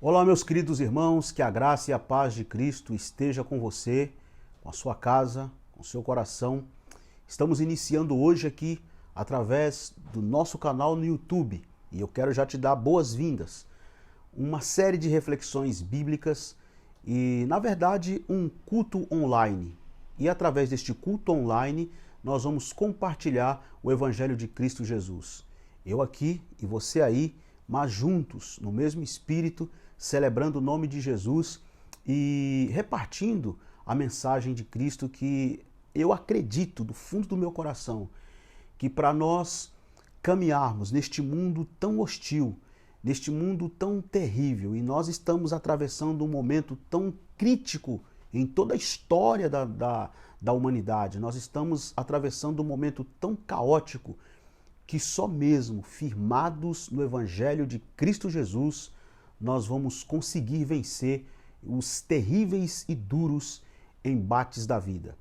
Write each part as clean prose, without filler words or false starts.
Olá, meus queridos irmãos, que a graça e a paz de Cristo esteja com você, com a sua casa, com o seu coração. Estamos iniciando hoje aqui através do nosso canal no YouTube e eu quero já te dar boas-vindas. Uma série de reflexões bíblicas e, na verdade, um culto online. E através deste culto online, nós vamos compartilhar o Evangelho de Cristo Jesus. Eu aqui e você aí, mas juntos, no mesmo espírito, celebrando o nome de Jesus e repartindo a mensagem de Cristo que eu acredito do fundo do meu coração que para nós caminharmos neste mundo tão hostil, neste mundo tão terrível, e nós estamos atravessando um momento tão crítico em toda a história da humanidade, nós estamos atravessando um momento tão caótico que só mesmo firmados no Evangelho de Cristo Jesus nós vamos conseguir vencer os terríveis e duros embates da vida.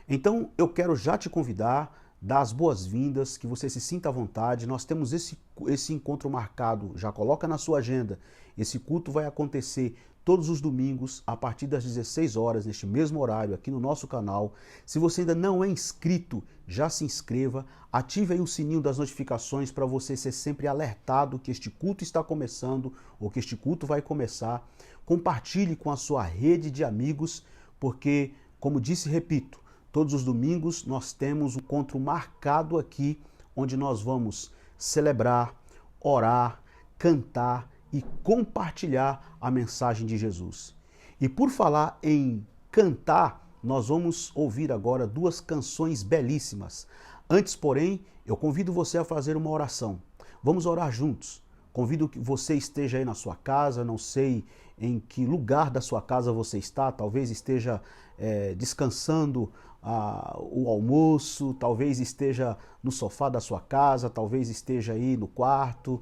Então eu quero já te convidar, dar as boas-vindas, que você se sinta à vontade. Nós temos esse encontro marcado, já coloca na sua agenda. Esse culto vai acontecer todos os domingos, a partir das 16 horas, neste mesmo horário, aqui no nosso canal. Se você ainda não é inscrito, já se inscreva, ative aí o sininho das notificações para você ser sempre alertado que este culto está começando ou que este culto vai começar. Compartilhe com a sua rede de amigos, porque, como disse e repito, todos os domingos nós temos um encontro marcado aqui, onde nós vamos celebrar, orar, cantar e compartilhar a mensagem de Jesus. E por falar em cantar, nós vamos ouvir agora duas canções belíssimas. Antes, porém, eu convido você a fazer uma oração. Vamos orar juntos. Convido que você esteja aí na sua casa, não sei em que lugar da sua casa você está, talvez esteja descansando o almoço, talvez esteja no sofá da sua casa, talvez esteja aí no quarto,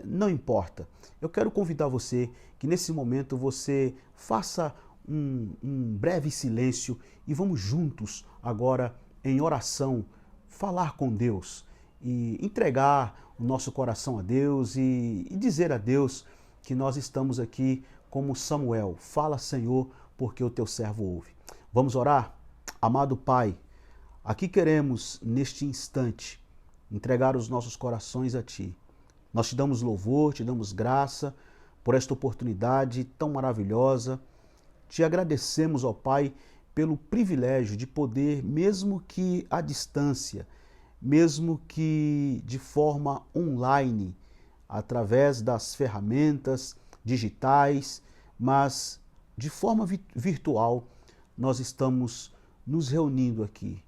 não importa. Eu quero convidar você que nesse momento você faça um breve silêncio e vamos juntos agora em oração falar com Deus e entregar o nosso coração a Deus e dizer a Deus que nós estamos aqui como Samuel. Fala, Senhor, porque o teu servo ouve. Vamos orar? Amado Pai, aqui queremos neste instante entregar os nossos corações a Ti. Nós te damos louvor, te damos graça por esta oportunidade tão maravilhosa. Te agradecemos, ó Pai, pelo privilégio de poder, mesmo que à distância, mesmo que de forma online, através das ferramentas digitais, mas de forma virtual, nós estamos nos reunindo aqui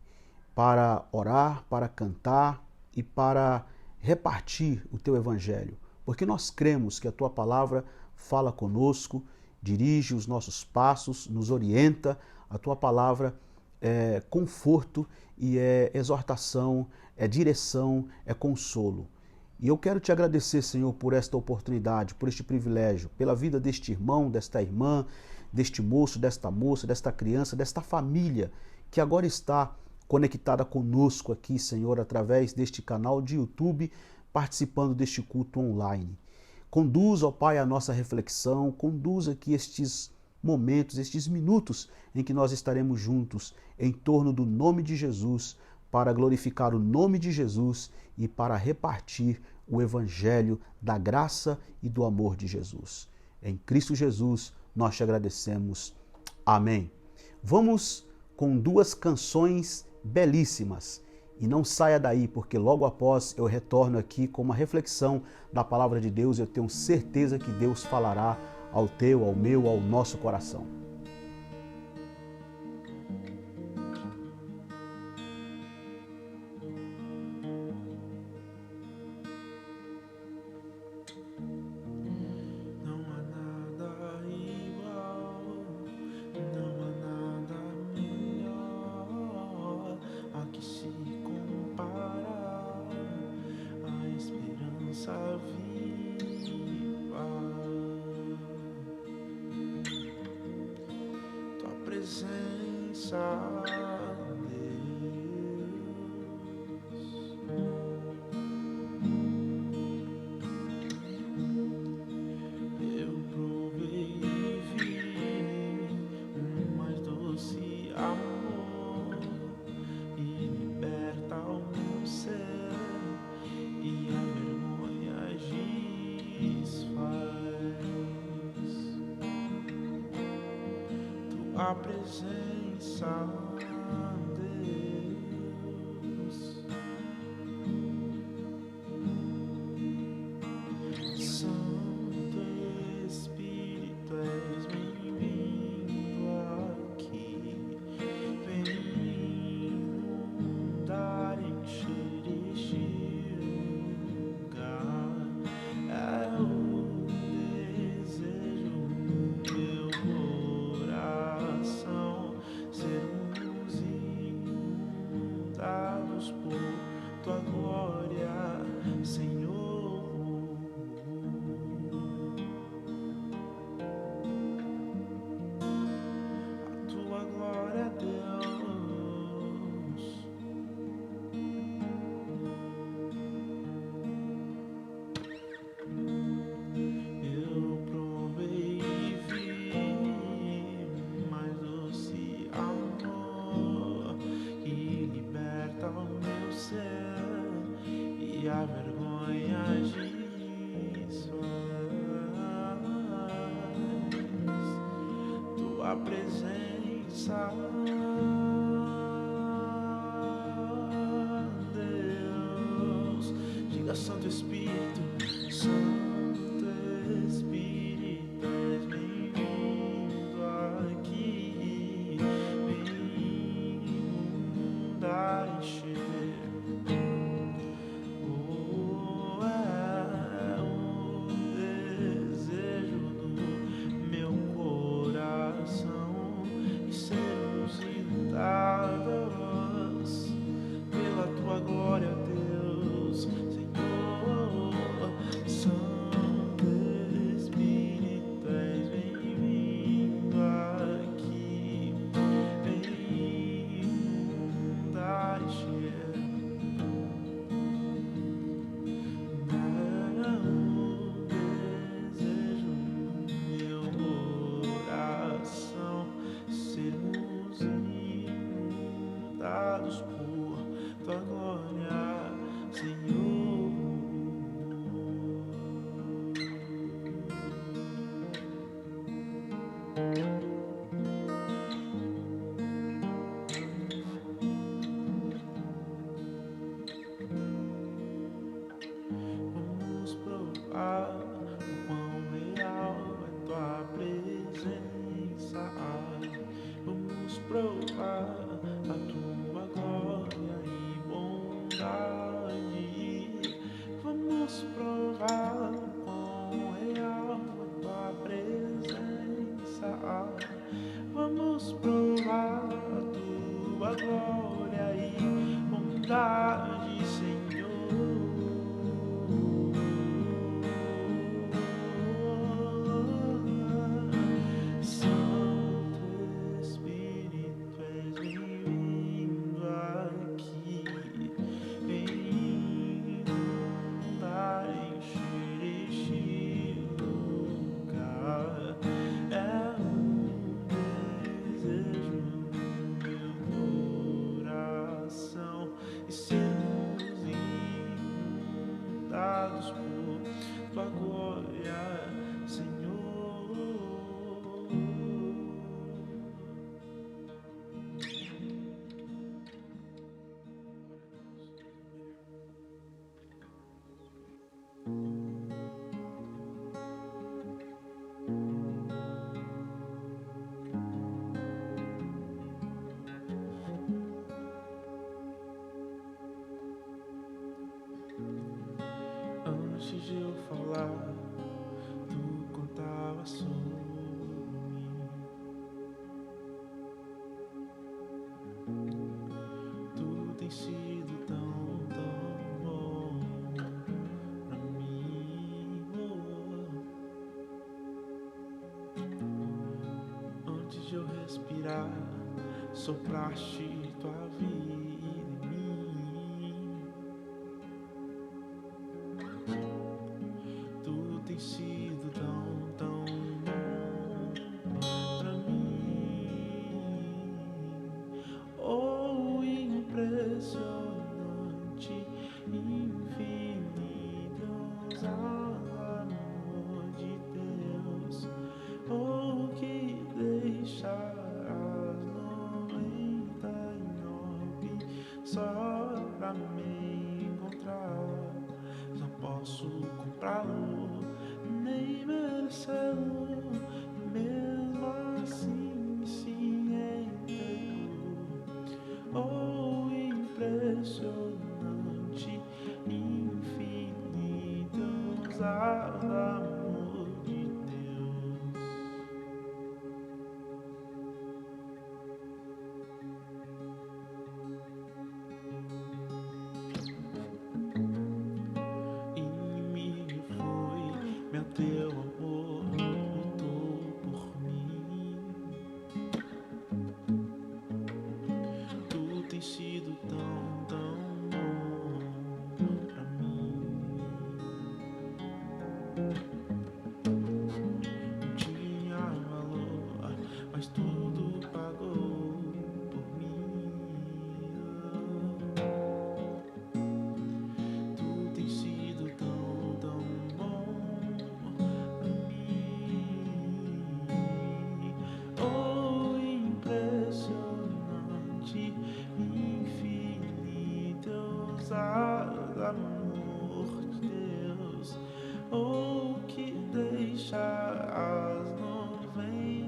para orar, para cantar e para repartir o teu evangelho, porque nós cremos que a tua palavra fala conosco, dirige os nossos passos, nos orienta. A tua palavra é conforto e é exortação, é direção, é consolo. E eu quero te agradecer, Senhor, por esta oportunidade, por este privilégio, pela vida deste irmão, desta irmã, deste moço, desta moça, desta criança, desta família que agora está conectada conosco aqui, Senhor, através deste canal de YouTube, participando deste culto online. Conduz, ó Pai, a nossa reflexão, conduz aqui estes momentos, estes minutos em que nós estaremos juntos em torno do nome de Jesus, para glorificar o nome de Jesus e para repartir o evangelho da graça e do amor de Jesus. Em Cristo Jesus, nós te agradecemos. Amém. Vamos com duas canções belíssimas. E não saia daí, porque logo após eu retorno aqui com uma reflexão da palavra de Deus. Eu tenho certeza que Deus falará ao teu, ao meu, ao nosso coração. Eu tua presença, Deus. Santo Espírito, és bem-vindo aqui. Vem inundar, encher este lugar. É o desejo do meu coração, sermos inundados por tua glória, Senhor. A tua glória, Deus. Eu provei e vi mais doce amor que liberta o meu ser e a vergonha disso. Tua presença, Deus. Diga, Santo Espírito, Santo Espírito, és bem-vindo aqui. Vem inundar, encher. Oh, é o desejo do meu coração e sermos inundados pela tua glória, Deus, Senhor. Santo Espírito, és bem-vindo aqui. Vem inundar, encher. É o desejo do meu coração, sermos inundados por tua glória, Senhor. Vamos provar o quão real é tua presença. Vamos provar a tua glória e bondade. Vamos provar o quão real é tua presença. Vamos provar a tua glória e bondade, Senhor. Santo Espírito, és bem-vindo aqui. Vem inundar, encher este lugar. É um desejo do meu coração e sermos inundados por tua glória, Senhor. Antes de eu falar, tu contava sobre mim. Tudo tem sido tão bom pra mim. Antes de eu respirar, sopraste tua vida em mim. Tudo tem sido tão bom pra mim. Oh, impressionante, infinito amor de Deus. Oh, que deixará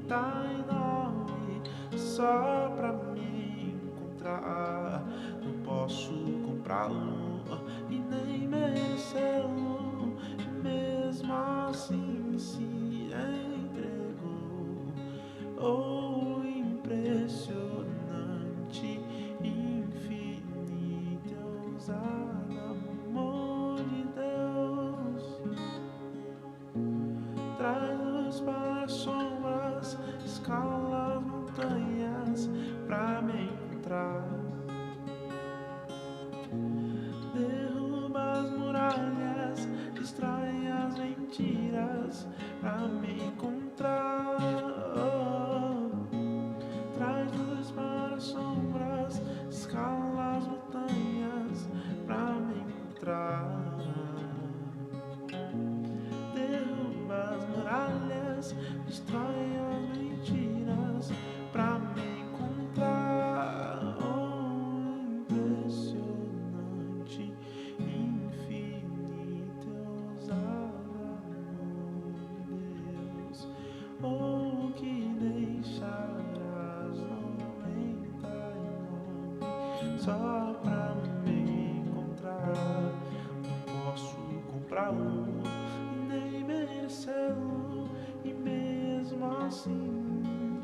99 só pra me encontrar. Não posso comprá-lo e nem merecê-lo, e mesmo assim se entregou. Oh, impressionante, infinito e ousado amor de Deus. Traz luz para as sombras, escala as montanhas pra me encontrar. Derruba as muralhas, destrói as mentiras pra me encontrar. Traz luz para as sombras, escala as montanhas pra me encontrar. Derruba as muralhas, destrói as mentiras pra me encontrar. Oh, impressionante, infinito e ousado amor de Deus. Oh, que deixarás 99 só pra me encontrar. Não posso comprá-lo e nem merecê-lo, e mesmo assim,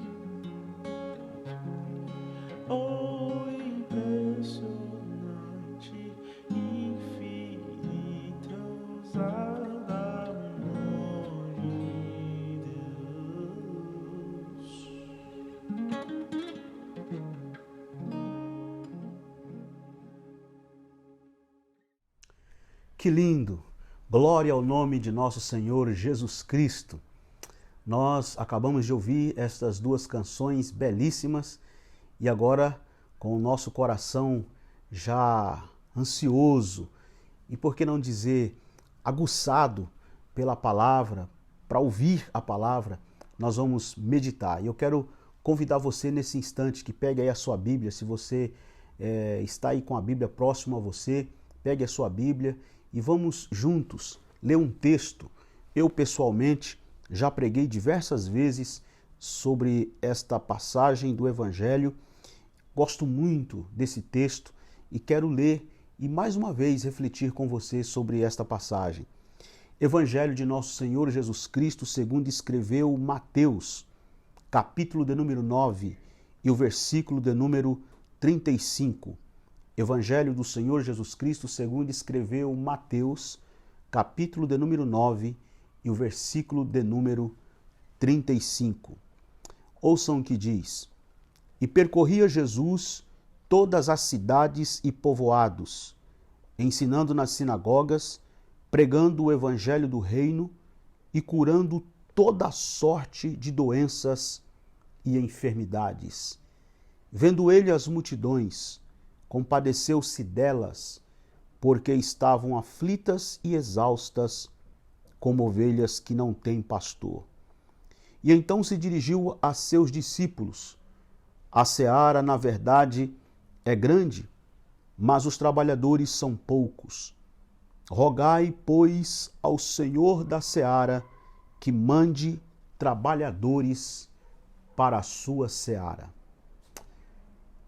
oh, impressionante, infinito, ousado amor de Deus. Que lindo! Glória ao nome de nosso Senhor Jesus Cristo. Nós acabamos de ouvir estas duas canções belíssimas e agora, com o nosso coração já ansioso e, por que não dizer, aguçado pela palavra, para ouvir a palavra, nós vamos meditar. E eu quero convidar você nesse instante que pegue aí a sua Bíblia, se você está aí com a Bíblia próxima a você, pegue a sua Bíblia e vamos juntos ler um texto. Eu, pessoalmente, já preguei diversas vezes sobre esta passagem do Evangelho. Gosto muito desse texto e quero ler e mais uma vez refletir com você sobre esta passagem. Evangelho de nosso Senhor Jesus Cristo, segundo escreveu Mateus, capítulo de número 9 e o versículo de número 35. Evangelho do Senhor Jesus Cristo, segundo escreveu Mateus, capítulo de número 9 e o versículo de número 35. Ouçam o que diz: E percorria Jesus todas as cidades e povoados, ensinando nas sinagogas, pregando o evangelho do reino e curando toda sorte de doenças e enfermidades. Vendo ele as multidões, compadeceu-se delas, porque estavam aflitas e exaustas, como ovelhas que não têm pastor. E então se dirigiu a seus discípulos: A seara, na verdade, é grande, mas os trabalhadores são poucos. Rogai, pois, ao Senhor da seara que mande trabalhadores para a sua seara.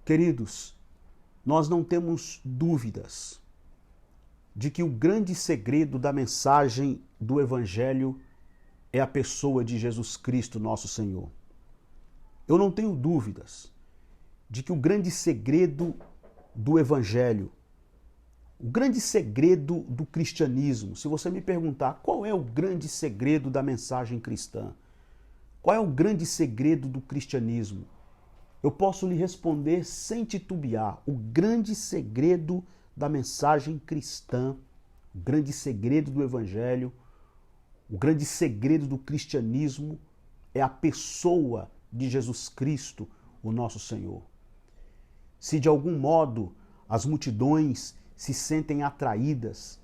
Queridos, nós não temos dúvidas de que o grande segredo da mensagem do Evangelho é a pessoa de Jesus Cristo, nosso Senhor. Eu não tenho dúvidas de que o grande segredo do Evangelho, o grande segredo do cristianismo, se você me perguntar qual é o grande segredo da mensagem cristã, qual é o grande segredo do cristianismo, eu posso lhe responder sem titubear. O grande segredo da mensagem cristã, o grande segredo do Evangelho, o grande segredo do cristianismo é a pessoa de Jesus Cristo, o nosso Senhor. Se de algum modo as multidões se sentem atraídas,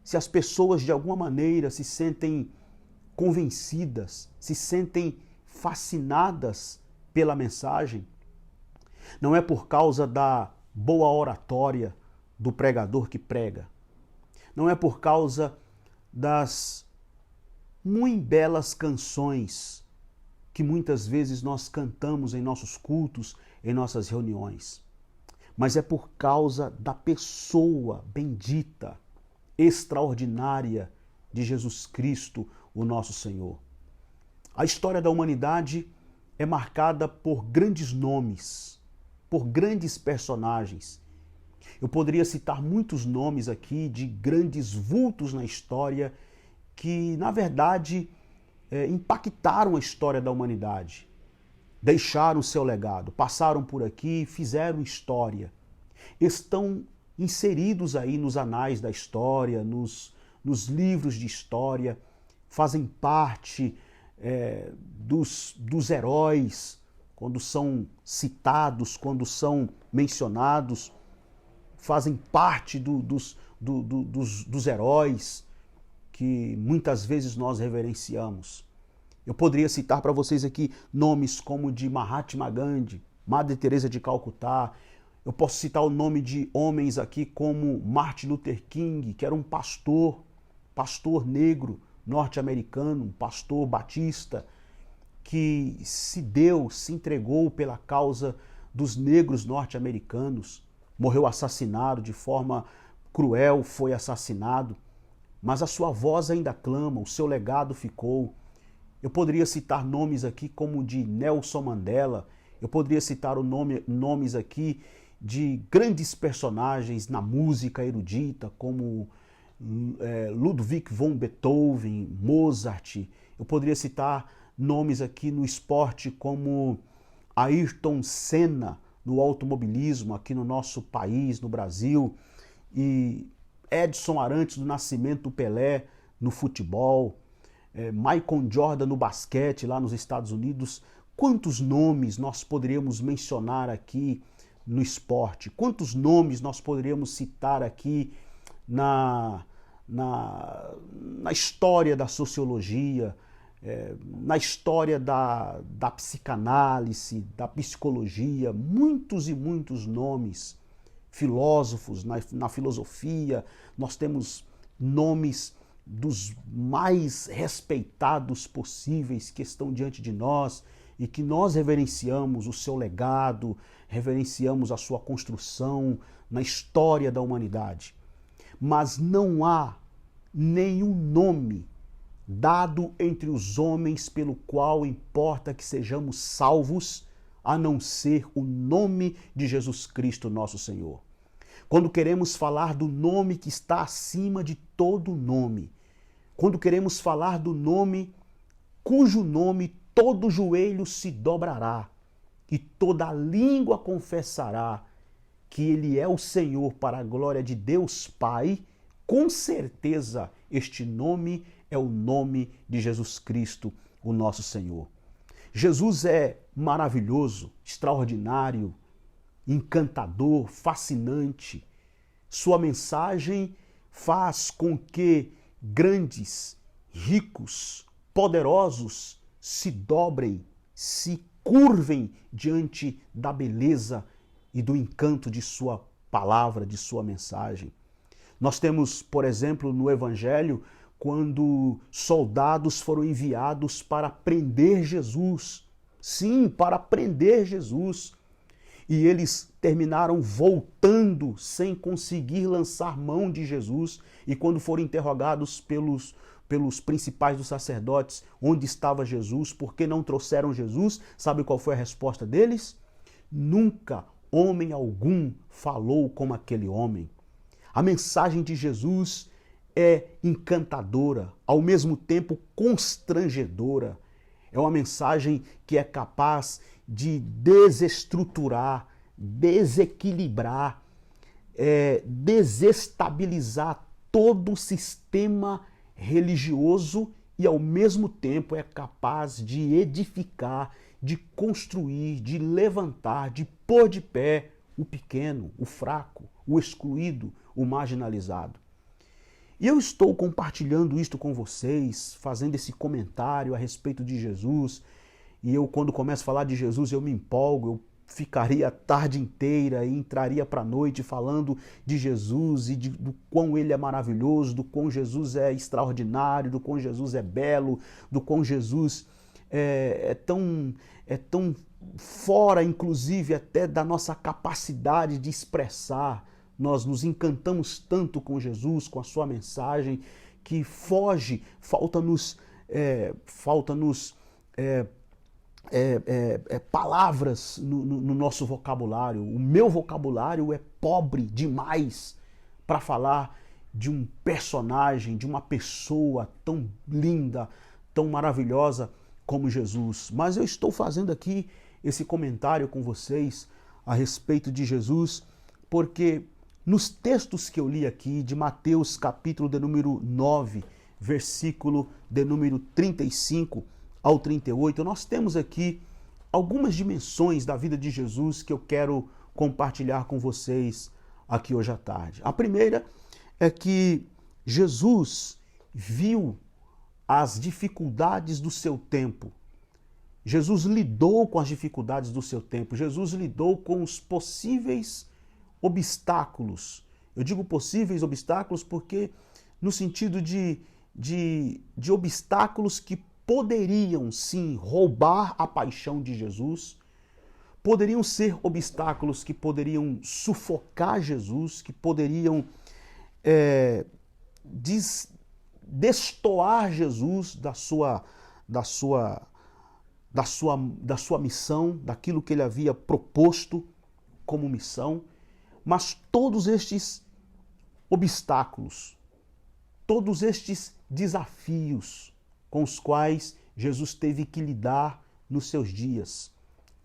se as pessoas de alguma maneira se sentem convencidas, se sentem fascinadas pela mensagem, não é por causa da boa oratória do pregador que prega, não é por causa das muito belas canções que muitas vezes nós cantamos em nossos cultos, em nossas reuniões. Mas é por causa da pessoa bendita, extraordinária de Jesus Cristo, o nosso Senhor. A história da humanidade é marcada por grandes nomes, por grandes personagens. Eu poderia citar muitos nomes aqui de grandes vultos na história que, na verdade, impactaram a história da humanidade. Deixaram seu legado, passaram por aqui, fizeram história. Estão inseridos aí nos anais da história, nos livros de história, fazem parte dos heróis, quando são citados, quando são mencionados, fazem parte dos heróis que muitas vezes nós reverenciamos. Eu poderia citar para vocês aqui nomes como de Mahatma Gandhi, Madre Teresa de Calcutá. Eu posso citar o nome de homens aqui como Martin Luther King, que era um pastor negro norte-americano, um pastor batista, que se deu, se entregou pela causa dos negros norte-americanos, morreu assassinado de forma cruel, foi assassinado, mas a sua voz ainda clama, o seu legado ficou. Eu poderia citar nomes aqui como de Nelson Mandela, eu poderia citar nomes aqui de grandes personagens na música erudita, como Ludwig von Beethoven, Mozart. Eu poderia citar nomes aqui no esporte como Ayrton Senna, no automobilismo aqui no nosso país, no Brasil, e Edson Arantes do Nascimento, Pelé no futebol, Michael Jordan no basquete lá nos Estados Unidos. Quantos nomes nós poderíamos mencionar aqui no esporte? Quantos nomes nós poderíamos citar aqui na história da sociologia, na história da psicanálise, da psicologia? Muitos e muitos nomes. Filósofos, na filosofia, nós temos nomes dos mais respeitados possíveis que estão diante de nós e que nós reverenciamos o seu legado, reverenciamos a sua construção na história da humanidade. Mas não há nenhum nome dado entre os homens pelo qual importa que sejamos salvos, a não ser o nome de Jesus Cristo, nosso Senhor. Quando queremos falar do nome que está acima de todo nome, quando queremos falar do nome cujo nome todo joelho se dobrará e toda língua confessará que Ele é o Senhor para a glória de Deus Pai, com certeza este nome é o nome de Jesus Cristo, o nosso Senhor. Jesus é maravilhoso, extraordinário, encantador, fascinante. Sua mensagem faz com que grandes, ricos, poderosos se dobrem, se curvem diante da beleza e do encanto de sua palavra, de sua mensagem. Nós temos, por exemplo, no Evangelho, quando soldados foram enviados para prender Jesus. Sim, para prender Jesus. E eles terminaram voltando sem conseguir lançar mão de Jesus. E quando foram interrogados pelos principais dos sacerdotes, onde estava Jesus, por que não trouxeram Jesus, sabe qual foi a resposta deles? Nunca homem algum falou como aquele homem. A mensagem de Jesus é encantadora, ao mesmo tempo constrangedora. É uma mensagem que é capaz de desestruturar, desequilibrar, desestabilizar todo o sistema religioso e, ao mesmo tempo, é capaz de edificar, de construir, de levantar, de pôr de pé o pequeno, o fraco, o excluído, o marginalizado. E eu estou compartilhando isto com vocês, fazendo esse comentário a respeito de Jesus. E eu, quando começo a falar de Jesus, eu me empolgo, eu ficaria a tarde inteira e entraria para a noite falando de Jesus e do quão Ele é maravilhoso, do quão Jesus é extraordinário, do quão Jesus é belo, do quão Jesus é tão fora, inclusive, até da nossa capacidade de expressar. Nós nos encantamos tanto com Jesus, com a sua mensagem, que falta-nos palavras no nosso vocabulário. O meu vocabulário é pobre demais para falar de um personagem, de uma pessoa tão linda, tão maravilhosa como Jesus. Mas eu estou fazendo aqui esse comentário com vocês a respeito de Jesus, porque nos textos que eu li aqui, de Mateus capítulo de número 9, versículo de número 35 ao 38, nós temos aqui algumas dimensões da vida de Jesus que eu quero compartilhar com vocês aqui hoje à tarde. A primeira é que Jesus viu as dificuldades do seu tempo. Jesus lidou com as dificuldades do seu tempo. Jesus lidou com os possíveis obstáculos. Eu digo possíveis obstáculos porque no sentido de obstáculos que poderiam sim roubar a paixão de Jesus, poderiam ser obstáculos que poderiam sufocar Jesus, que poderiam destoar Jesus da sua missão, daquilo que ele havia proposto como missão. Mas todos estes obstáculos, todos estes desafios com os quais Jesus teve que lidar nos seus dias,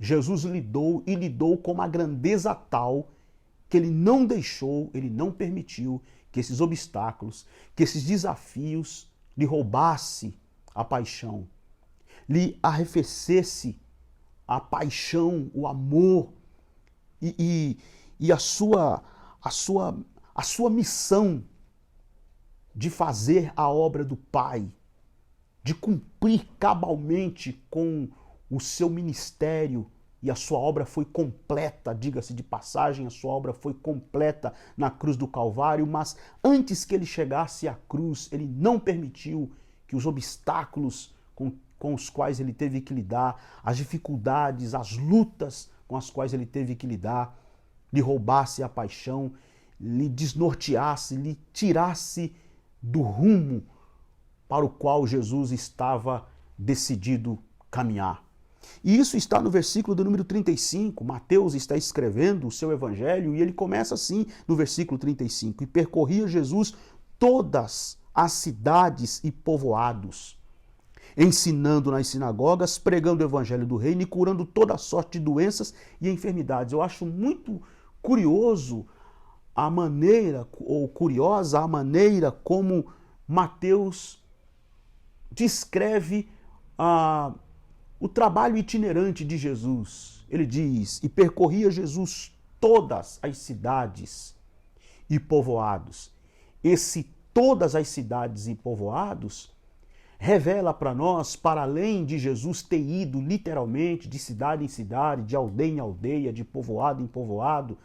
Jesus lidou com uma grandeza tal que ele não deixou, ele não permitiu que esses obstáculos, que esses desafios lhe roubasse a paixão, lhe arrefecesse a paixão, o amor e a sua missão de fazer a obra do Pai, de cumprir cabalmente com o seu ministério. E a sua obra foi completa, diga-se de passagem, a sua obra foi completa na cruz do Calvário, mas antes que ele chegasse à cruz, ele não permitiu que os obstáculos com os quais ele teve que lidar, as dificuldades, as lutas com as quais ele teve que lidar, lhe roubasse a paixão, lhe desnorteasse, lhe tirasse do rumo para o qual Jesus estava decidido caminhar. E isso está no versículo do número 35. Mateus está escrevendo o seu evangelho e ele começa assim no versículo 35. E percorria Jesus todas as cidades e povoados, ensinando nas sinagogas, pregando o evangelho do reino e curando toda sorte de doenças e enfermidades. Eu acho muito curiosa a maneira como Mateus descreve o trabalho itinerante de Jesus. Ele diz: e percorria Jesus todas as cidades e povoados. Esse todas as cidades e povoados revela para nós, para além de Jesus ter ido literalmente de cidade em cidade, de aldeia em aldeia, de povoado em povoado,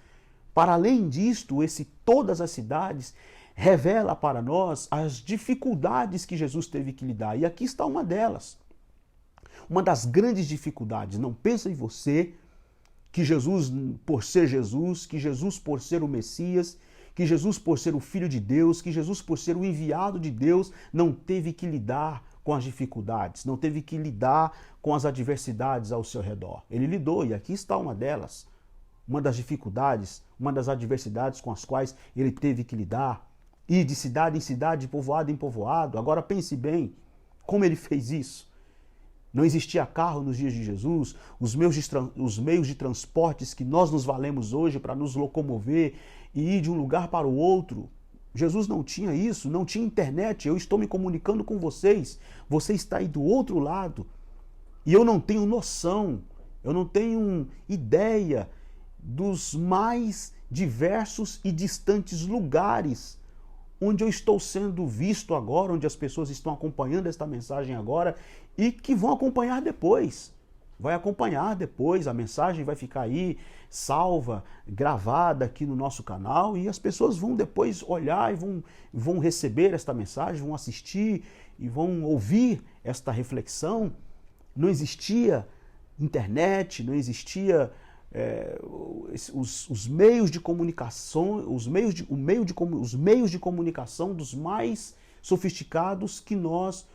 para além disto, esse todas as cidades revela para nós as dificuldades que Jesus teve que lidar. E aqui está uma delas. Uma das grandes dificuldades. Não pensa em você que Jesus, por ser Jesus, que Jesus, por ser o Messias, que Jesus, por ser o Filho de Deus, que Jesus, por ser o enviado de Deus, não teve que lidar com as dificuldades, não teve que lidar com as adversidades ao seu redor. Ele lidou, e aqui está uma delas. Uma das dificuldades, uma das adversidades com as quais ele teve que lidar. Ir de cidade em cidade, de povoado em povoado. Agora pense bem, como ele fez isso? Não existia carro nos dias de Jesus, os meios de transportes que nós nos valemos hoje para nos locomover e ir de um lugar para o outro. Jesus não tinha isso, não tinha internet. Eu estou me comunicando com vocês, você está aí do outro lado e eu não tenho noção, eu não tenho ideia dos mais diversos e distantes lugares onde eu estou sendo visto agora, onde as pessoas estão acompanhando esta mensagem agora e que vão acompanhar depois. Vai acompanhar depois, a mensagem vai ficar aí salva, gravada aqui no nosso canal e as pessoas vão depois olhar e vão receber esta mensagem, vão assistir e vão ouvir esta reflexão. não existia internet, não existia os meios de comunicação, os meios de comunicação dos mais sofisticados que nós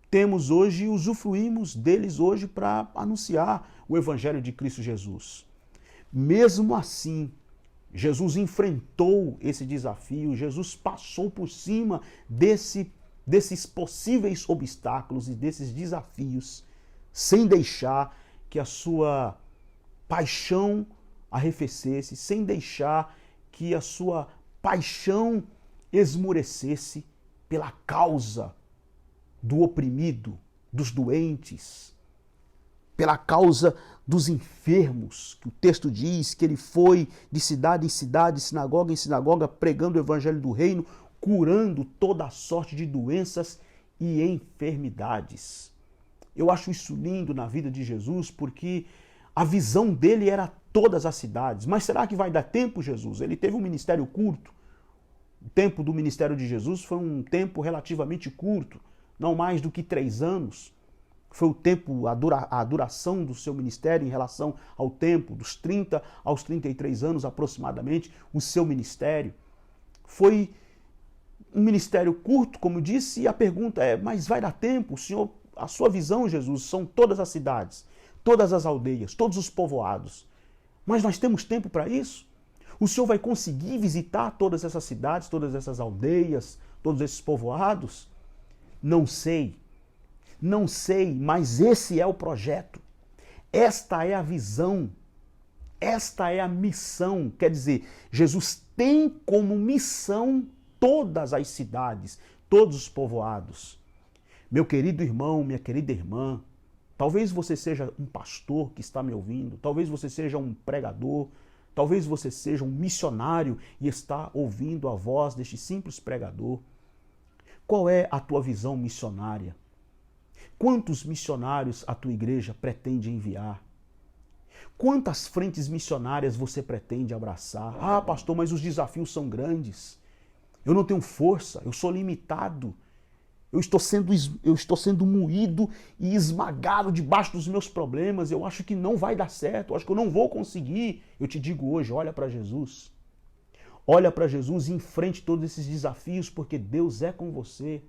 temos hoje e usufruímos deles hoje para anunciar o Evangelho de Cristo Jesus. Mesmo assim, Jesus enfrentou esse desafio, Jesus passou por cima desses possíveis obstáculos e desses desafios, sem deixar que a sua paixão arrefecesse, sem deixar que a sua paixão esmorecesse pela causa do oprimido, dos doentes, pela causa dos enfermos, que o texto diz que ele foi de cidade em cidade, sinagoga em sinagoga, pregando o evangelho do reino, curando toda a sorte de doenças e enfermidades. Eu acho isso lindo na vida de Jesus, porque a visão dele era todas as cidades. Mas será que vai dar tempo, Jesus? Ele teve um ministério curto. O tempo do ministério de Jesus foi um tempo relativamente curto, não mais do que 3 anos. Foi o tempo, a duração do seu ministério em relação ao tempo, dos 30 aos 33 anos aproximadamente, o seu ministério. Foi um ministério curto, como eu disse, e a pergunta é, mas vai dar tempo? O Senhor, a sua visão, Jesus, são todas as cidades, todas as aldeias, todos os povoados. Mas nós temos tempo para isso? O Senhor vai conseguir visitar todas essas cidades, todas essas aldeias, todos esses povoados? Não sei. Não sei, mas esse é o projeto. Esta é a visão. Esta é a missão. Quer dizer, Jesus tem como missão todas as cidades, todos os povoados. Meu querido irmão, minha querida irmã, talvez você seja um pastor que está me ouvindo, talvez você seja um pregador, talvez você seja um missionário e está ouvindo a voz deste simples pregador. Qual é a tua visão missionária? Quantos missionários a tua igreja pretende enviar? Quantas frentes missionárias você pretende abraçar? Ah, pastor, mas os desafios são grandes. Eu não tenho força, eu sou limitado. Eu estou sendo moído e esmagado debaixo dos meus problemas. Eu acho que não vai dar certo, eu acho que eu não vou conseguir. Eu te digo hoje, olha para Jesus. Olha para Jesus e enfrente todos esses desafios, porque Deus é com você.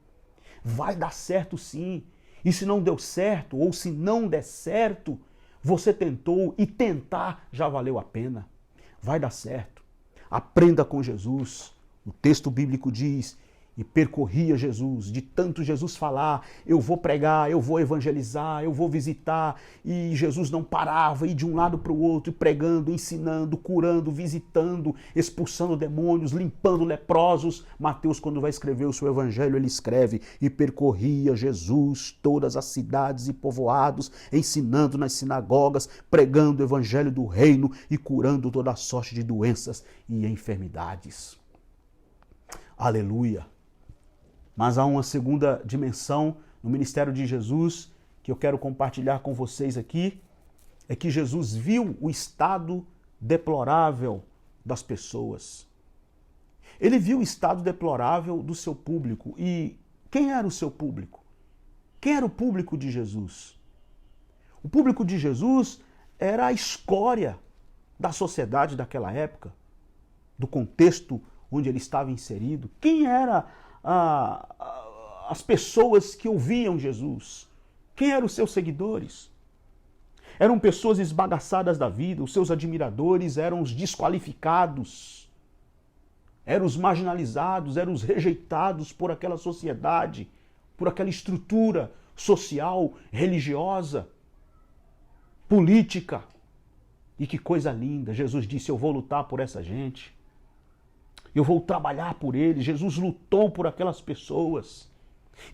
Vai dar certo sim. E se não deu certo, ou se não der certo, você tentou e tentar já valeu a pena. Vai dar certo. Aprenda com Jesus. O texto bíblico diz, e percorria Jesus, de tanto Jesus falar, eu vou pregar, eu vou evangelizar, eu vou visitar, e Jesus não parava, ir de um lado para o outro, pregando, ensinando, curando, visitando, expulsando demônios, limpando leprosos. Mateus, quando vai escrever o seu evangelho, ele escreve, e percorria Jesus todas as cidades e povoados, ensinando nas sinagogas, pregando o evangelho do reino e curando toda a sorte de doenças e enfermidades. Aleluia! Mas há uma segunda dimensão no ministério de Jesus que eu quero compartilhar com vocês aqui, é que Jesus viu o estado deplorável das pessoas. Ele viu o estado deplorável do seu público. E quem era o seu público? Quem era o público de Jesus? O público de Jesus era a escória da sociedade daquela época, do contexto onde ele estava inserido. Quem eram as pessoas que ouviam Jesus? Quem eram os seus seguidores? Eram pessoas esbagaçadas da vida, os seus admiradores eram os desqualificados, eram os marginalizados, eram os rejeitados por aquela sociedade, por aquela estrutura social, religiosa, política. E que coisa linda, Jesus disse, eu vou lutar por essa gente. Eu vou trabalhar por eles. Jesus lutou por aquelas pessoas.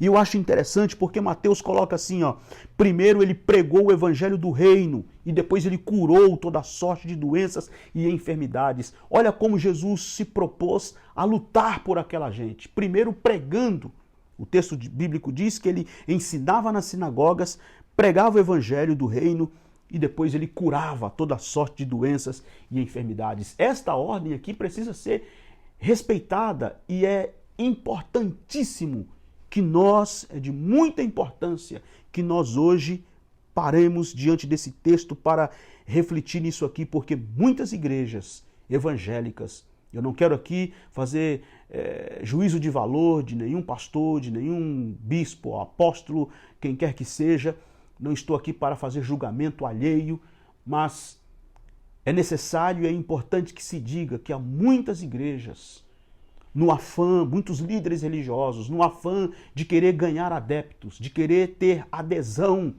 E eu acho interessante porque Mateus coloca assim, ó, primeiro ele pregou o evangelho do reino e depois ele curou toda a sorte de doenças e enfermidades. Olha como Jesus se propôs a lutar por aquela gente. Primeiro pregando. O texto bíblico diz que ele ensinava nas sinagogas, pregava o evangelho do reino e depois ele curava toda a sorte de doenças e enfermidades. Esta ordem aqui precisa ser respeitada e é importantíssimo que nós, é de muita importância, que nós hoje paremos diante desse texto para refletir nisso aqui, porque muitas igrejas evangélicas, eu não quero aqui fazer juízo de valor de nenhum pastor, de nenhum bispo, apóstolo, quem quer que seja, não estou aqui para fazer julgamento alheio, mas é necessário e é importante que se diga que há muitas igrejas, no afã, muitos líderes religiosos, no afã de querer ganhar adeptos, de querer ter adesão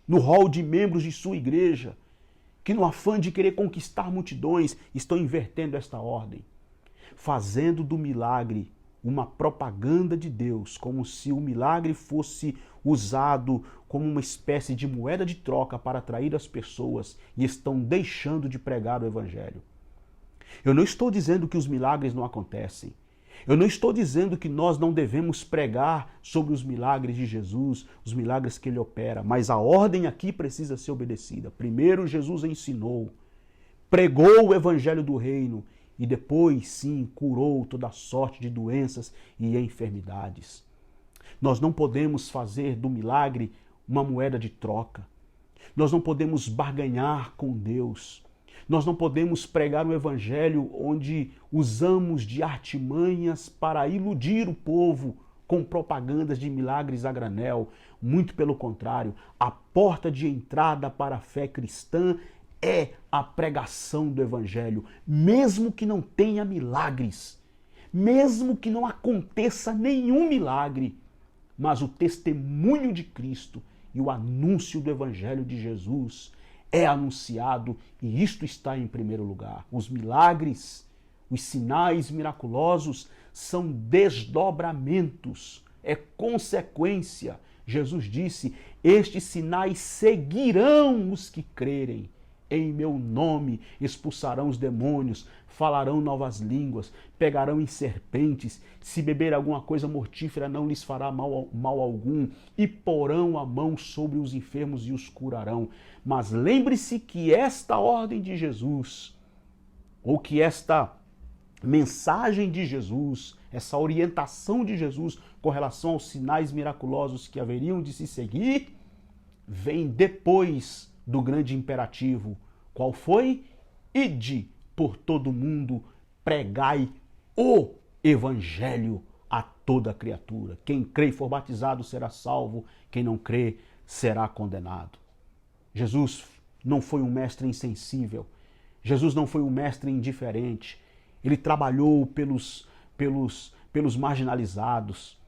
no hall de membros de sua igreja, que no afã de querer conquistar multidões, estão invertendo esta ordem, fazendo do milagre uma propaganda de Deus, como se o milagre fosse usado como uma espécie de moeda de troca para atrair as pessoas, e estão deixando de pregar o evangelho. Eu não estou dizendo que os milagres não acontecem. Eu não estou dizendo que nós não devemos pregar sobre os milagres de Jesus, os milagres que ele opera, mas a ordem aqui precisa ser obedecida. Primeiro Jesus ensinou, pregou o evangelho do reino e depois, sim, curou toda sorte de doenças e enfermidades. Nós não podemos fazer do milagre uma moeda de troca. Nós não podemos barganhar com Deus. Nós não podemos pregar um evangelho onde usamos de artimanhas para iludir o povo com propagandas de milagres a granel. Muito pelo contrário, a porta de entrada para a fé cristã é a pregação do evangelho, mesmo que não tenha milagres, mesmo que não aconteça nenhum milagre, mas o testemunho de Cristo e o anúncio do evangelho de Jesus é anunciado, e isto está em primeiro lugar. Os milagres, os sinais miraculosos são desdobramentos, é consequência. Jesus disse: estes sinais seguirão os que crerem. Em meu nome expulsarão os demônios, falarão novas línguas, pegarão em serpentes, se beber alguma coisa mortífera não lhes fará mal algum, e porão a mão sobre os enfermos e os curarão. Mas lembre-se que esta ordem de Jesus, ou que esta mensagem de Jesus, essa orientação de Jesus com relação aos sinais miraculosos que haveriam de se seguir, vem depois do grande imperativo. Qual foi? Ide por todo mundo, pregai o evangelho a toda criatura. Quem crê e for batizado será salvo, quem não crê será condenado. Jesus não foi um mestre insensível. Jesus não foi um mestre indiferente. Ele trabalhou pelos marginalizados.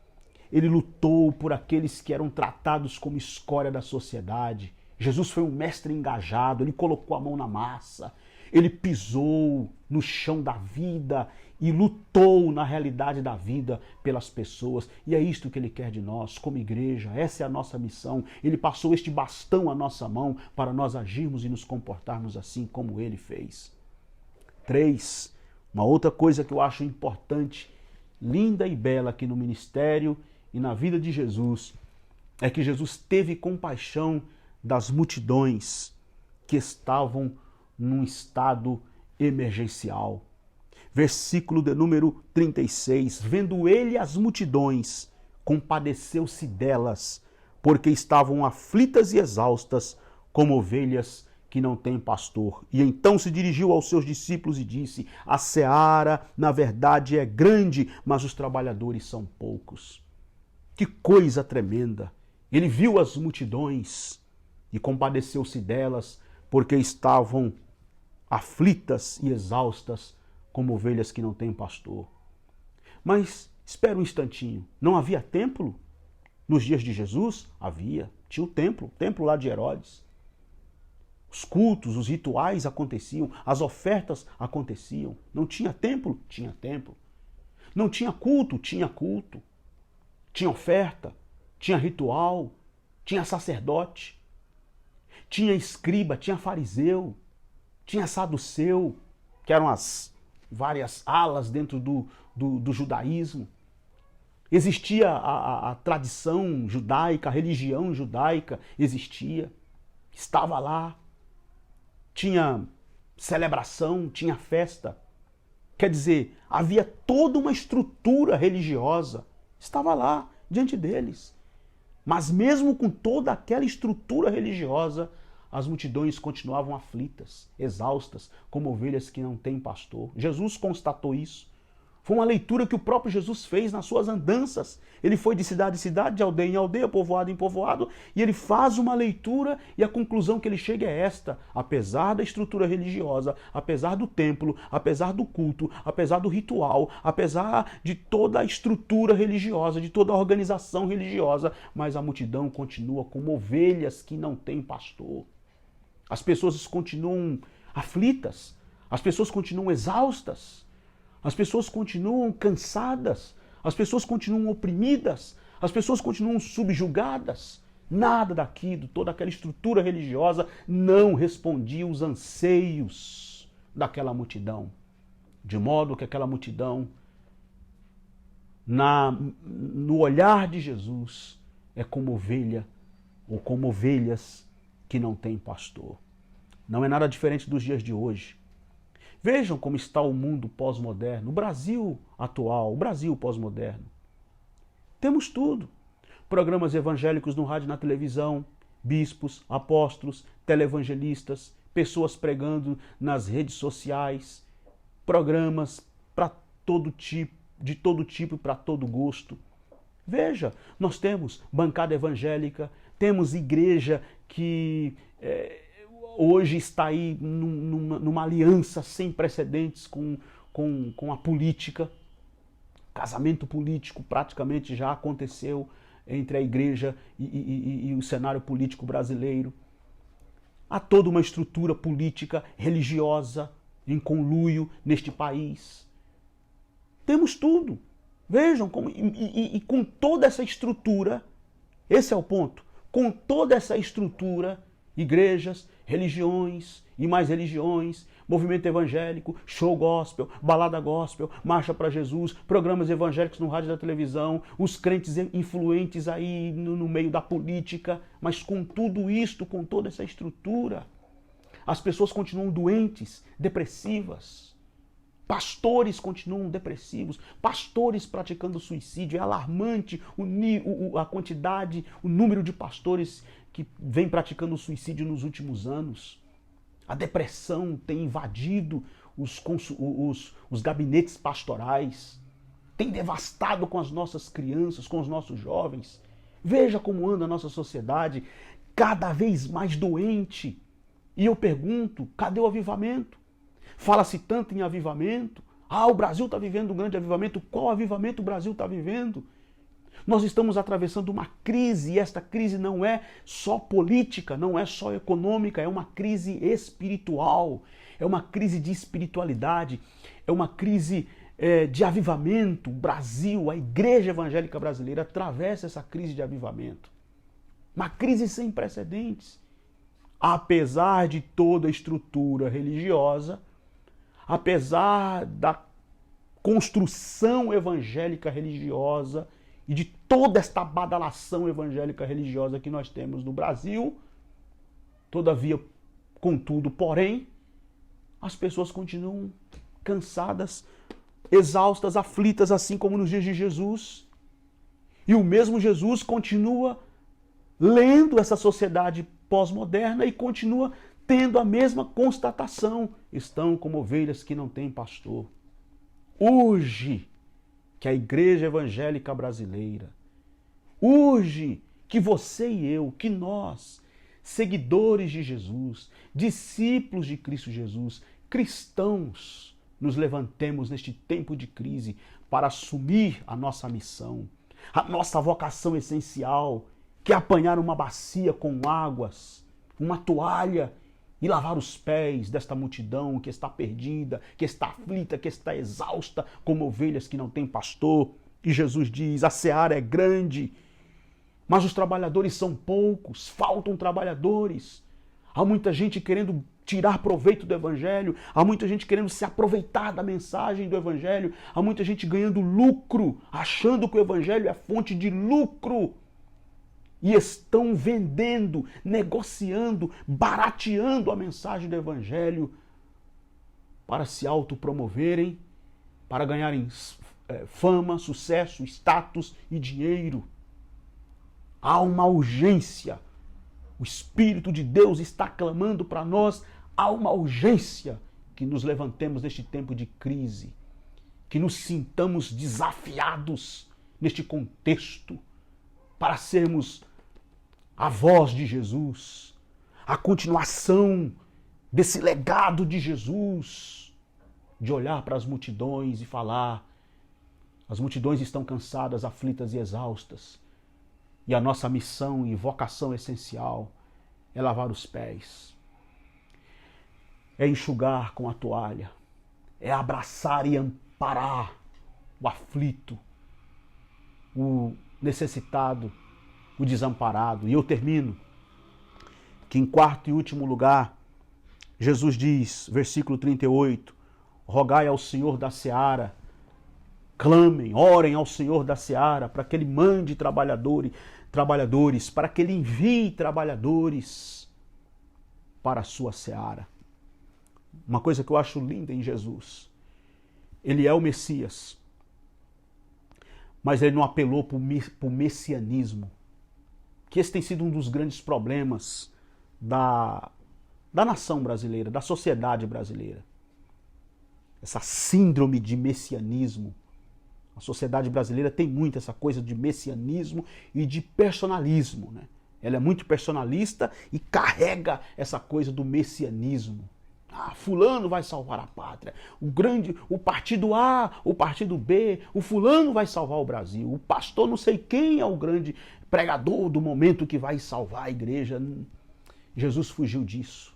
Ele lutou por aqueles que eram tratados como escória da sociedade. Jesus foi um mestre engajado, ele colocou a mão na massa, ele pisou no chão da vida e lutou na realidade da vida pelas pessoas. E é isto que ele quer de nós, como igreja, essa é a nossa missão. Ele passou este bastão à nossa mão para nós agirmos e nos comportarmos assim como ele fez. 3. Uma outra coisa que eu acho importante, linda e bela aqui no ministério e na vida de Jesus, é que Jesus teve compaixão das multidões que estavam num estado emergencial. Versículo de número 36. Vendo ele as multidões, compadeceu-se delas, porque estavam aflitas e exaustas, como ovelhas que não têm pastor. E então se dirigiu aos seus discípulos e disse: a seara, na verdade, é grande, mas os trabalhadores são poucos. Que coisa tremenda! Ele viu as multidões e compadeceu-se delas, porque estavam aflitas e exaustas, como ovelhas que não têm pastor. Mas espera um instantinho, não havia templo? Nos dias de Jesus? Havia, tinha o templo lá de Herodes. Os cultos, os rituais aconteciam, as ofertas aconteciam. Não tinha templo? Tinha templo. Não tinha culto? Tinha culto. Tinha oferta, tinha ritual, tinha sacerdote, tinha escriba, tinha fariseu, tinha saduceu, que eram as várias alas dentro do judaísmo. Existia a tradição judaica, a religião judaica existia, estava lá. Tinha celebração, tinha festa. Quer dizer, havia toda uma estrutura religiosa, estava lá diante deles. Mas mesmo com toda aquela estrutura religiosa, as multidões continuavam aflitas, exaustas, como ovelhas que não têm pastor. Jesus constatou isso. Foi uma leitura que o próprio Jesus fez nas suas andanças. Ele foi de cidade em cidade, de aldeia em aldeia, povoado em povoado, e ele faz uma leitura e a conclusão que ele chega é esta: apesar da estrutura religiosa, apesar do templo, apesar do culto, apesar do ritual, apesar de toda a estrutura religiosa, de toda a organização religiosa, mas a multidão continua como ovelhas que não têm pastor. As pessoas continuam aflitas, as pessoas continuam exaustas, as pessoas continuam cansadas, as pessoas continuam oprimidas, as pessoas continuam subjugadas. Nada daquilo, toda aquela estrutura religiosa não respondia aos anseios daquela multidão. De modo que aquela multidão, no olhar de Jesus, é como ovelha ou como ovelhas que não têm pastor. Não é nada diferente dos dias de hoje. Vejam como está o mundo pós-moderno, o Brasil atual, o Brasil pós-moderno. Temos tudo. Programas evangélicos no rádio e na televisão, bispos, apóstolos, televangelistas, pessoas pregando nas redes sociais, programas para todo tipo, de todo tipo e para todo gosto. Veja, nós temos bancada evangélica, temos igreja que hoje está aí numa aliança sem precedentes com a política. Casamento político praticamente já aconteceu entre a igreja e o cenário político brasileiro. Há toda uma estrutura política religiosa em conluio neste país. Temos tudo. Vejam como e com toda essa estrutura, esse é o ponto, com toda essa estrutura, igrejas, religiões e mais religiões, movimento evangélico, show gospel, balada gospel, marcha para Jesus, programas evangélicos no rádio e na televisão, os crentes influentes aí no meio da política, mas com tudo isto, com toda essa estrutura, as pessoas continuam doentes, depressivas. Pastores continuam depressivos, pastores praticando suicídio. É alarmante a quantidade, o número de pastores que vem praticando suicídio nos últimos anos. A depressão tem invadido os gabinetes pastorais, tem devastado com as nossas crianças, com os nossos jovens. Veja como anda a nossa sociedade, cada vez mais doente. E eu pergunto, cadê o avivamento? Fala-se tanto em avivamento. O Brasil está vivendo um grande avivamento. Qual avivamento o Brasil está vivendo? Nós estamos atravessando uma crise, e esta crise não é só política, não é só econômica, é uma crise espiritual, é uma crise de espiritualidade, é uma crise de avivamento. O Brasil, a igreja evangélica brasileira, atravessa essa crise de avivamento. Uma crise sem precedentes. Apesar de toda a estrutura religiosa, apesar da construção evangélica religiosa e de toda esta badalação evangélica religiosa que nós temos no Brasil, todavia, contudo, porém, as pessoas continuam cansadas, exaustas, aflitas, assim como nos dias de Jesus. E o mesmo Jesus continua lendo essa sociedade pós-moderna e continua tendo a mesma constatação: estão como ovelhas que não têm pastor. Urge que a igreja evangélica brasileira, urge que você e eu, que nós, seguidores de Jesus, discípulos de Cristo Jesus, cristãos, nos levantemos neste tempo de crise para assumir a nossa missão, a nossa vocação essencial, que é apanhar uma bacia com águas, uma toalha, e lavar os pés desta multidão que está perdida, que está aflita, que está exausta, como ovelhas que não têm pastor. E Jesus diz: a seara é grande, mas os trabalhadores são poucos, faltam trabalhadores. Há muita gente querendo tirar proveito do Evangelho, há muita gente querendo se aproveitar da mensagem do Evangelho, há muita gente ganhando lucro, achando que o Evangelho é fonte de lucro. E estão vendendo, negociando, barateando a mensagem do Evangelho para se autopromoverem, para ganharem fama, sucesso, status e dinheiro. Há uma urgência. O Espírito de Deus está clamando para nós. Há uma urgência que nos levantemos neste tempo de crise, que nos sintamos desafiados neste contexto para sermos a voz de Jesus, a continuação desse legado de Jesus, de olhar para as multidões e falar: as multidões estão cansadas, aflitas e exaustas, e a nossa missão e vocação essencial é lavar os pés, é enxugar com a toalha, é abraçar e amparar o aflito, o necessitado, o desamparado. E eu termino que em quarto e último lugar, Jesus diz, versículo 38, rogai ao Senhor da seara, clamem, orem ao Senhor da seara, para que Ele mande trabalhadores, para que Ele envie trabalhadores para a sua seara. Uma coisa que eu acho linda em Jesus, Ele é o Messias, mas Ele não apelou para o messianismo, que esse tem sido um dos grandes problemas da nação brasileira, da sociedade brasileira. Essa síndrome de messianismo. A sociedade brasileira tem muito essa coisa de messianismo e de personalismo, né? Ela é muito personalista e carrega essa coisa do messianismo. Ah, fulano vai salvar a pátria. O partido A, o partido B, o fulano vai salvar o Brasil. O pastor não sei quem é o grande pregador do momento que vai salvar a igreja. Jesus fugiu disso.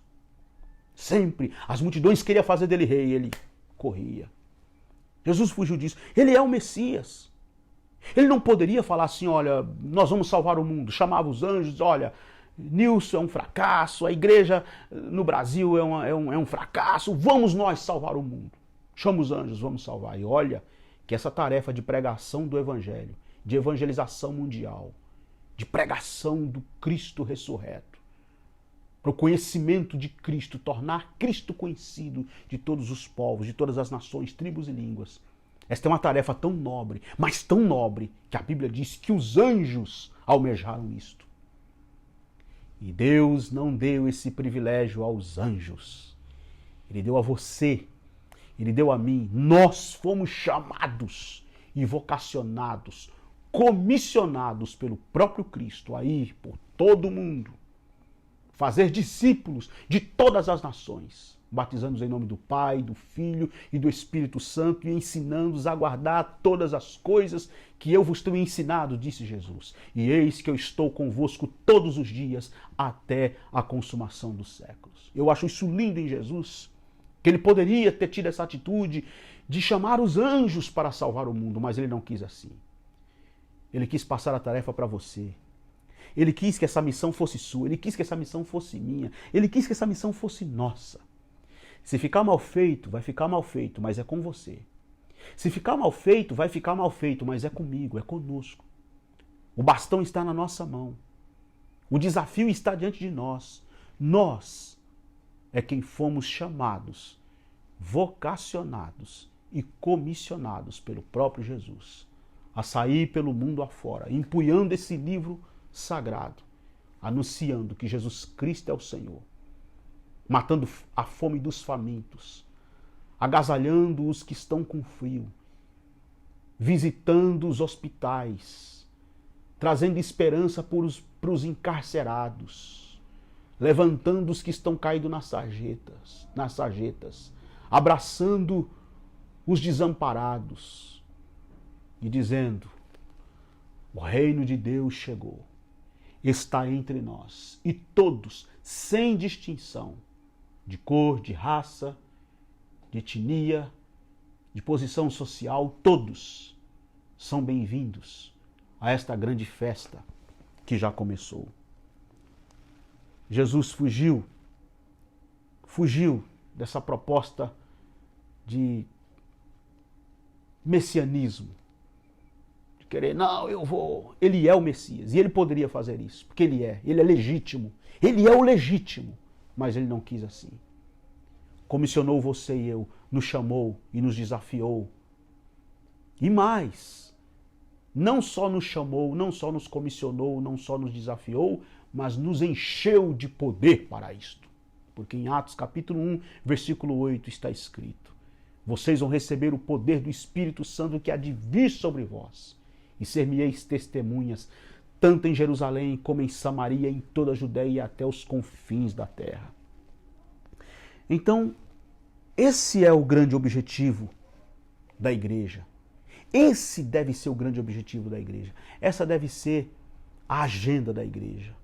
Sempre. As multidões queriam fazer dele rei, ele corria. Jesus fugiu disso. Ele é o Messias. Ele não poderia falar assim: olha, nós vamos salvar o mundo. Chamava os anjos, olha, Nilson é um fracasso, a igreja no Brasil é um fracasso, vamos nós salvar o mundo. Chama os anjos, vamos salvar. E olha que essa tarefa de pregação do Evangelho, de evangelização mundial, de pregação do Cristo ressurreto, para o conhecimento de Cristo, tornar Cristo conhecido de todos os povos, de todas as nações, tribos e línguas. Esta é uma tarefa tão nobre, mas tão nobre, que a Bíblia diz que os anjos almejaram isto. E Deus não deu esse privilégio aos anjos. Ele deu a você, Ele deu a mim. Nós fomos chamados e vocacionados, comissionados pelo próprio Cristo a ir por todo o mundo, fazer discípulos de todas as nações, batizando-os em nome do Pai, do Filho e do Espírito Santo e ensinando-os a guardar todas as coisas que eu vos tenho ensinado, disse Jesus. E eis que eu estou convosco todos os dias até a consumação dos séculos. Eu acho isso lindo em Jesus, que Ele poderia ter tido essa atitude de chamar os anjos para salvar o mundo, mas Ele não quis assim. Ele quis passar a tarefa para você. Ele quis que essa missão fosse sua, Ele quis que essa missão fosse minha, Ele quis que essa missão fosse nossa. Se ficar mal feito, vai ficar mal feito, mas é com você. Se ficar mal feito, vai ficar mal feito, mas é comigo, é conosco. O bastão está na nossa mão. O desafio está diante de nós. Nós é quem fomos chamados, vocacionados e comissionados pelo próprio Jesus a sair pelo mundo afora, empunhando esse livro sagrado, anunciando que Jesus Cristo é o Senhor, matando a fome dos famintos, agasalhando os que estão com frio, visitando os hospitais, trazendo esperança para os encarcerados, levantando os que estão caídos nas sarjetas, abraçando os desamparados e dizendo: o reino de Deus chegou, está entre nós, e todos, sem distinção de cor, de raça, de etnia, de posição social, todos são bem-vindos a esta grande festa que já começou. Jesus fugiu dessa proposta de messianismo, de querer, não, eu vou. Ele é o Messias e ele poderia fazer isso, porque ele é legítimo, ele é o legítimo, mas ele não quis assim. Comissionou você e eu, nos chamou e nos desafiou. E mais, não só nos chamou, não só nos comissionou, não só nos desafiou, mas nos encheu de poder para isto. Porque em Atos capítulo 1, versículo 8 está escrito: vocês vão receber o poder do Espírito Santo que há de vir sobre vós, e ser-me-eis testemunhas, tanto em Jerusalém como em Samaria, em toda a Judéia e até os confins da terra. Então, esse é o grande objetivo da igreja. Esse deve ser o grande objetivo da igreja. Essa deve ser a agenda da igreja,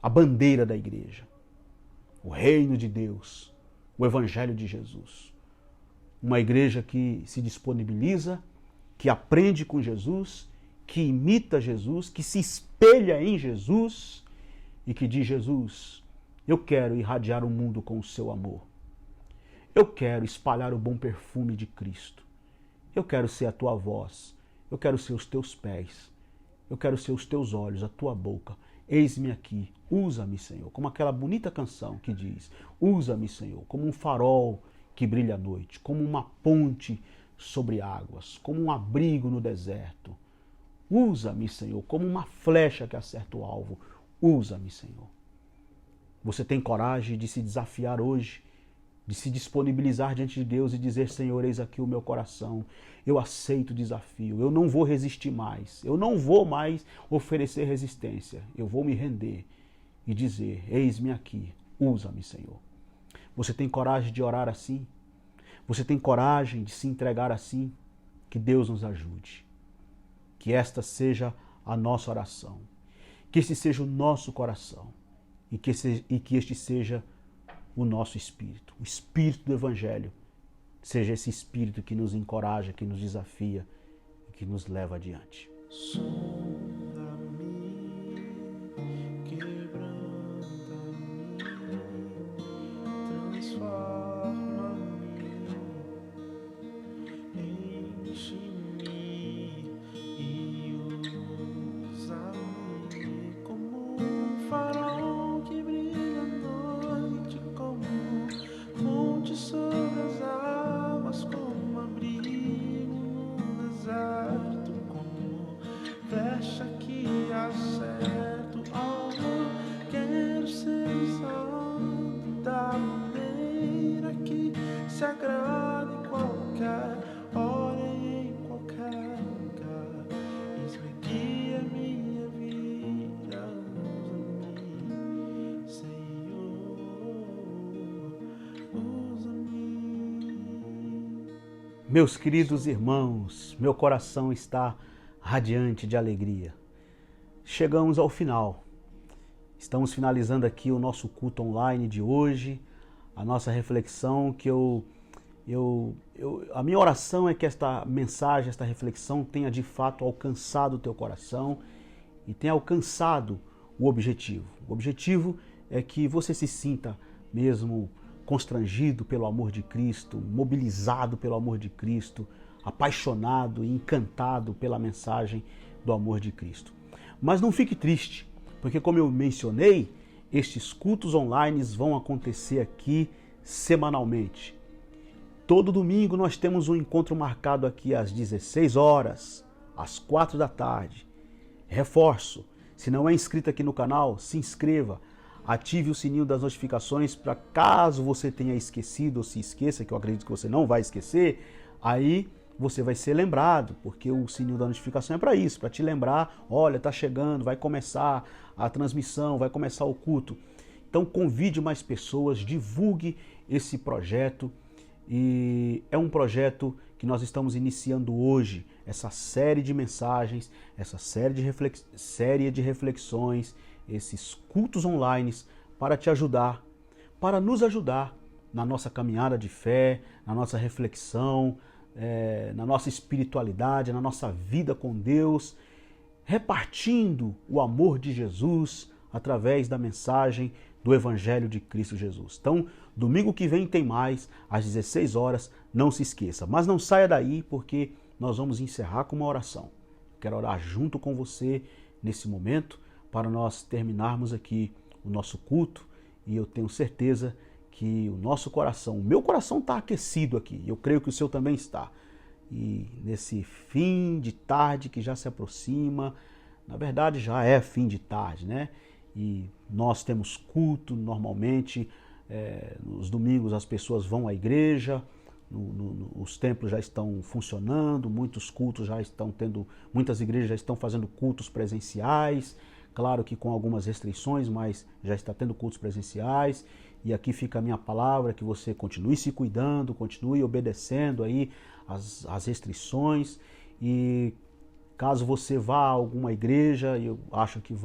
a bandeira da igreja, o reino de Deus, o evangelho de Jesus. Uma igreja que se disponibiliza, que aprende com Jesus, que imita Jesus, que se espelha em Jesus e que diz: Jesus, eu quero irradiar o mundo com o seu amor. Eu quero espalhar o bom perfume de Cristo. Eu quero ser a tua voz. Eu quero ser os teus pés. Eu quero ser os teus olhos, a tua boca. Eis-me aqui. Usa-me, Senhor. Como aquela bonita canção que diz: usa-me, Senhor, como um farol que brilha à noite, como uma ponte sobre águas, como um abrigo no deserto. Usa-me, Senhor, como uma flecha que acerta o alvo. Usa-me, Senhor. Você tem coragem de se desafiar hoje, de se disponibilizar diante de Deus e dizer: Senhor, eis aqui o meu coração, eu aceito o desafio, eu não vou resistir mais, eu não vou mais oferecer resistência, eu vou me render e dizer: eis-me aqui, usa-me, Senhor. Você tem coragem de orar assim? Você tem coragem de se entregar assim? Que Deus nos ajude. Que esta seja a nossa oração, que esse seja o nosso coração e que este seja o nosso espírito, o espírito do evangelho, seja esse espírito que nos encoraja, que nos desafia e que nos leva adiante. Sonda-me, quebranta-me, transforma-me, enche-me e usa-me como um farol que brilha à noite, como fonte sobre as águas, como abrigo no deserto, como flecha que acerta o alvo. Quero ser usado da maneira que se agrada em qualquer hora e em qualquer lugar. Eis-me aqui, a minha vida, usa-me, Senhor, usa-me. Meus queridos irmãos, meu coração está radiante de alegria. Chegamos ao final. Estamos finalizando aqui o nosso culto online de hoje, a nossa reflexão que a minha oração é que esta mensagem, esta reflexão tenha de fato alcançado o teu coração e tenha alcançado o objetivo. O objetivo é que você se sinta mesmo constrangido pelo amor de Cristo, mobilizado pelo amor de Cristo, apaixonado e encantado pela mensagem do amor de Cristo. Mas não fique triste, porque como eu mencionei, estes cultos online vão acontecer aqui semanalmente. Todo domingo nós temos um encontro marcado aqui às 16 horas, às 4 da tarde. Reforço, se não é inscrito aqui no canal, se inscreva, ative o sininho das notificações para caso você tenha esquecido ou se esqueça, que eu acredito que você não vai esquecer, aí você vai ser lembrado, porque o sininho da notificação é para isso, para te lembrar: olha, tá chegando, vai começar a transmissão, vai começar o culto. Então convide mais pessoas, divulgue esse projeto, e é um projeto que nós estamos iniciando hoje, essa série de mensagens, essa série de reflexões, esses cultos online para te ajudar, para nos ajudar na nossa caminhada de fé, na nossa reflexão, na nossa espiritualidade, na nossa vida com Deus, repartindo o amor de Jesus através da mensagem do Evangelho de Cristo Jesus. Então, domingo que vem tem mais, às 16 horas, não se esqueça. Mas não saia daí, porque nós vamos encerrar com uma oração. Quero orar junto com você nesse momento, para nós terminarmos aqui o nosso culto, e eu tenho certeza que o nosso coração, o meu coração está aquecido aqui, eu creio que o seu também está. E nesse fim de tarde que já se aproxima, na verdade já é fim de tarde, né? E nós temos culto normalmente, nos domingos as pessoas vão à igreja, os templos já estão funcionando, muitos cultos já estão tendo, muitas igrejas já estão fazendo cultos presenciais, claro que com algumas restrições, mas já está tendo cultos presenciais. E aqui fica a minha palavra, que você continue se cuidando, continue obedecendo aí as restrições. E caso você vá a alguma igreja, eu acho que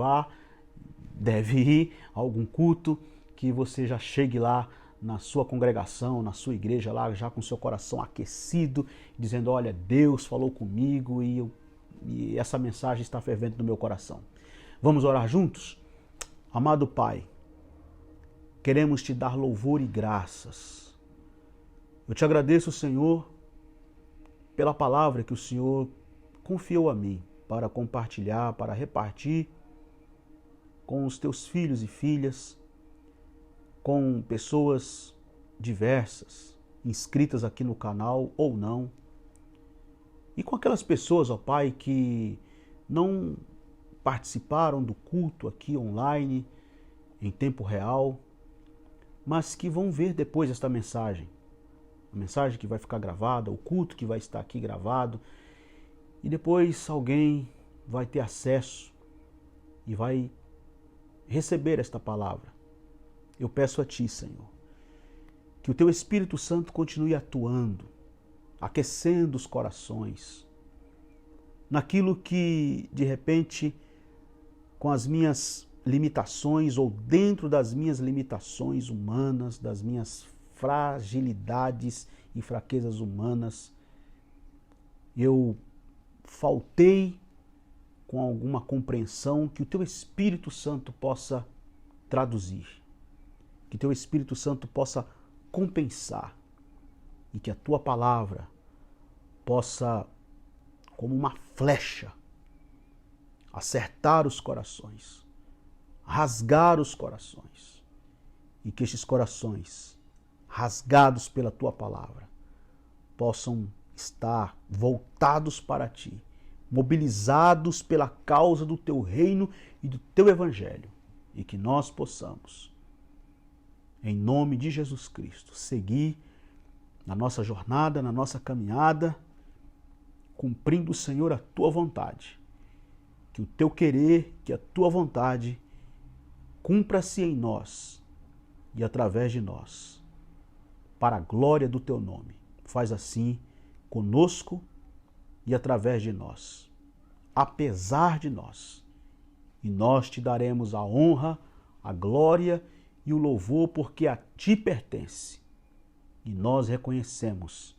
deve ir a algum culto, que você já chegue lá na sua congregação, na sua igreja lá, já com seu coração aquecido, dizendo, olha, Deus falou comigo e essa mensagem está fervendo no meu coração. Vamos orar juntos? Amado Pai, queremos te dar louvor e graças. Eu te agradeço, Senhor, pela palavra que o Senhor confiou a mim para compartilhar, para repartir com os teus filhos e filhas, com pessoas diversas, inscritas aqui no canal ou não, e com aquelas pessoas, ó Pai, que não participaram do culto aqui online, em tempo real, mas que vão ver depois esta mensagem. A mensagem que vai ficar gravada, o culto que vai estar aqui gravado, e depois alguém vai ter acesso e vai receber esta palavra. Eu peço a Ti, Senhor, que o Teu Espírito Santo continue atuando, aquecendo os corações, naquilo que, de repente, com as minhas limitações ou dentro das minhas limitações humanas, das minhas fragilidades e fraquezas humanas, eu faltei com alguma compreensão, que o Teu Espírito Santo possa traduzir, que Teu Espírito Santo possa compensar e que a Tua palavra possa, como uma flecha, acertar os corações, rasgar os corações, e que estes corações, rasgados pela Tua palavra, possam estar voltados para Ti, mobilizados pela causa do Teu reino e do Teu evangelho, e que nós possamos, em nome de Jesus Cristo, seguir na nossa jornada, na nossa caminhada, cumprindo, Senhor, a Tua vontade. Que o Teu querer, que a Tua vontade cumpra-se em nós e através de nós, para a glória do Teu nome. Faz assim conosco e através de nós, apesar de nós. E nós Te daremos a honra, a glória e o louvor, porque a Ti pertence. E nós reconhecemos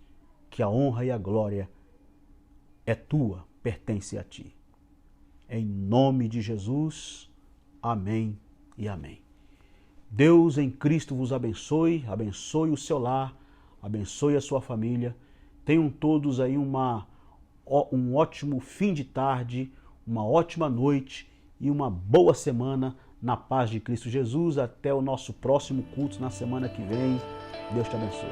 que a honra e a glória é Tua, pertence a Ti. Em nome de Jesus, amém e amém. Deus em Cristo vos abençoe, abençoe o seu lar, abençoe a sua família. Tenham todos aí um ótimo fim de tarde, uma ótima noite e uma boa semana na paz de Cristo Jesus. Até o nosso próximo culto na semana que vem. Deus te abençoe.